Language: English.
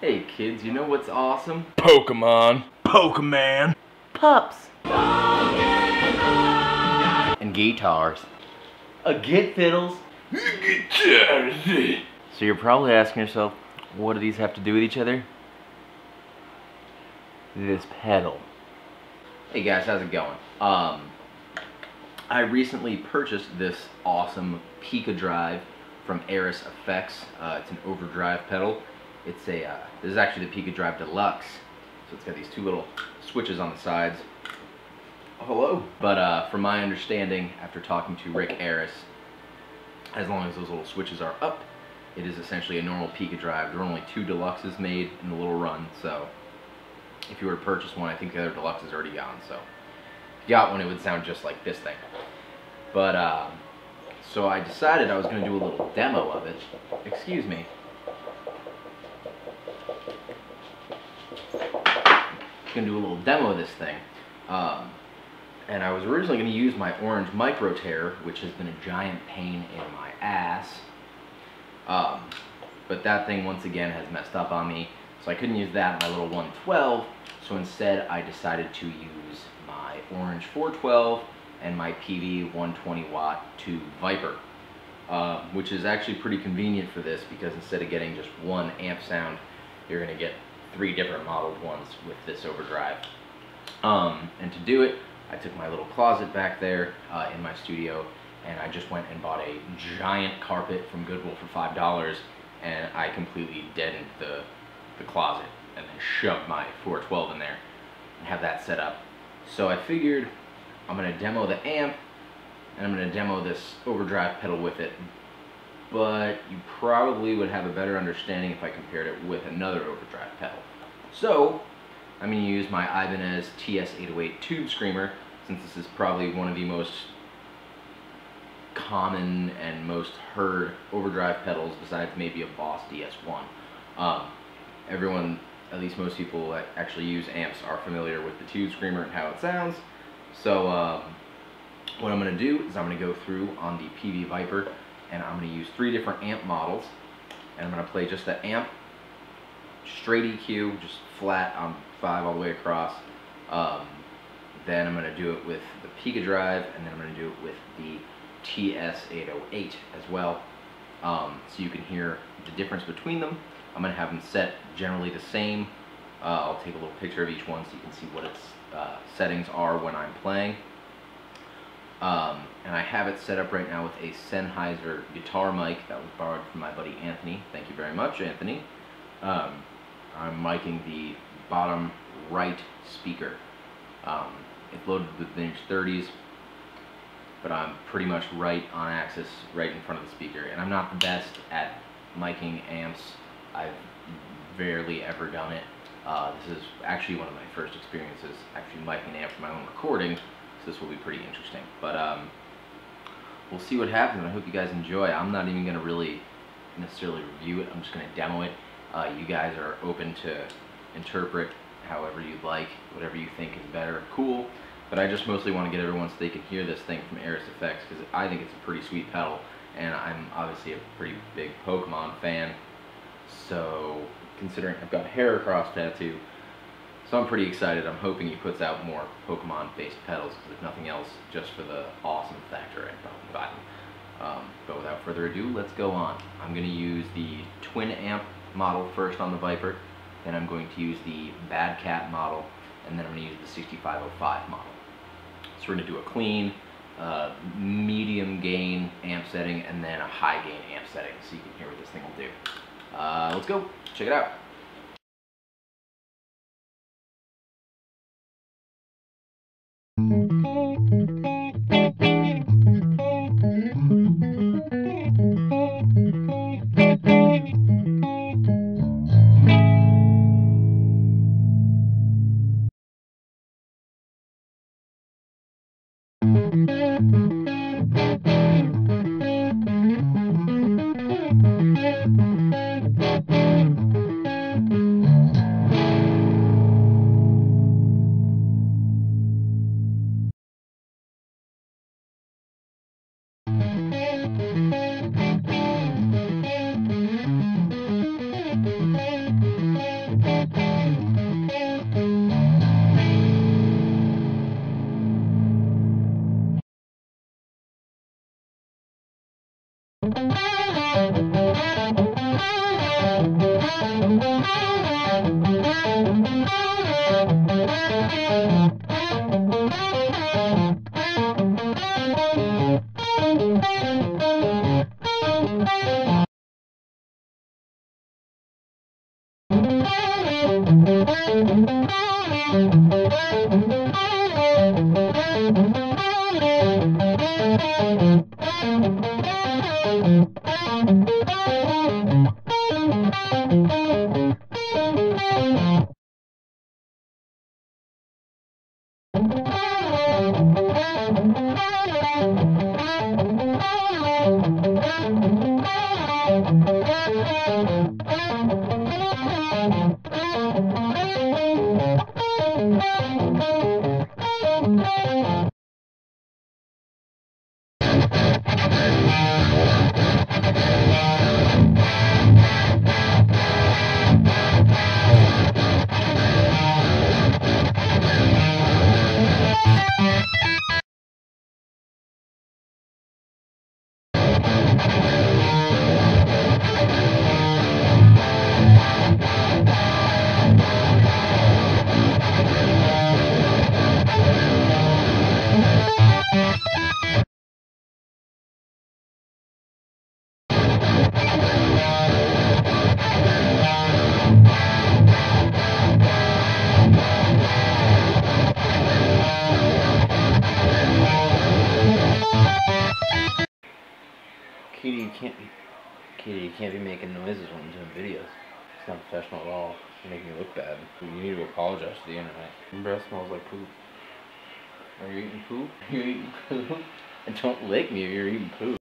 Hey kids, you know what's awesome? Pokemon. Pokemon. Pups. And guitars. Get fiddles. Guitars. So you're probably asking yourself, what do these have to do with each other? This pedal. Hey guys, how's it going? I recently purchased this awesome Pikadrive from Airis Effects. It's an overdrive pedal. It's a this is actually the Pikadrive Deluxe. So it's got these two little switches on the sides. Oh, hello. But from my understanding, after talking to Rick Airis, as long as those little switches are up, it is essentially a normal Pikadrive. There are only 2 Deluxes made in the little run, so if you were to purchase one, I think the other Deluxe is already gone, so if you got one, it would sound just like this thing. But, so I decided I was going to do a little demo of it. Excuse me. Going to do a little demo of this thing. And I was originally going to use my orange micro tare, which has been a giant pain in my ass. But that thing once again has messed up on me, so I couldn't use that in my little 112. So instead, I decided to use my orange 412 and my Peavey 120 watt tube vypyr, which is actually pretty convenient for this because instead of getting just one amp sound, you're going to get 3 different modeled ones with this overdrive. And to do it, I took my little closet back there in my studio, and I just went and bought a giant carpet from Goodwill for $5, and I completely deadened the closet and then shoved my 412 in there and have that set up. So I figured I'm going to demo the amp and I'm going to demo this overdrive pedal with it, but you probably would have a better understanding if I compared it with another overdrive pedal. So I'm going to use my Ibanez TS808 Tube Screamer, since this is probably one of the most common and most heard overdrive pedals besides maybe a Boss DS1. Everyone, at least most people that actually use amps, are familiar with the Tube Screamer and how it sounds. So what I'm going to do is I'm going to go through on the Peavey vypyr, and I'm going to use 3 different amp models, and I'm going to play just the amp, straight EQ, just flat on 5 all the way across. Then I'm going to do it with the Pikadrive, and then I'm going to do it with the TS808 as well, so you can hear the difference between them. I'm going to have them set generally the same. I'll take a little picture of each one so you can see what its settings are when I'm playing. And I have it set up right now with a Sennheiser guitar mic that was borrowed from my buddy Anthony. Thank you very much, Anthony. I'm miking the bottom right speaker. It's loaded with vintage 30s, but I'm pretty much right on axis, right in front of the speaker. And I'm not the best at miking amps. I've rarely ever done it. This is actually one of my first experiences actually miking an amp for my own recording, so this will be pretty interesting. But we'll see what happens, and I hope you guys enjoy. I'm not even going to really necessarily review it. I'm just going to demo it. You guys are open to interpret however you'd like, whatever you think is better, cool. But I just mostly want to get everyone so they can hear this thing from Airis Effects, because I think it's a pretty sweet pedal, and I'm obviously a pretty big Pokemon fan. So, considering I've got a hair across tattoo, so I'm pretty excited. I'm hoping he puts out more Pokemon-based pedals, because if nothing else, just for the awesome factor, I'd probably buy them. But without further ado, let's go on. I'm going to use the twin amp model first on the vypyr, then I'm going to use the Bad Cat model, and then I'm going to use the 6505 model. So we're going to do a clean, medium gain amp setting, and then a high gain amp setting, so you can hear what this thing will do. Let's go, check it out. Kitty, you can't be making noises when I'm doing videos. It's not professional at all. You're making me look bad. You need to apologize to the internet. Your breath smells like poop. Are you eating poop? Are you eating poop? And don't lick me if you're eating poop.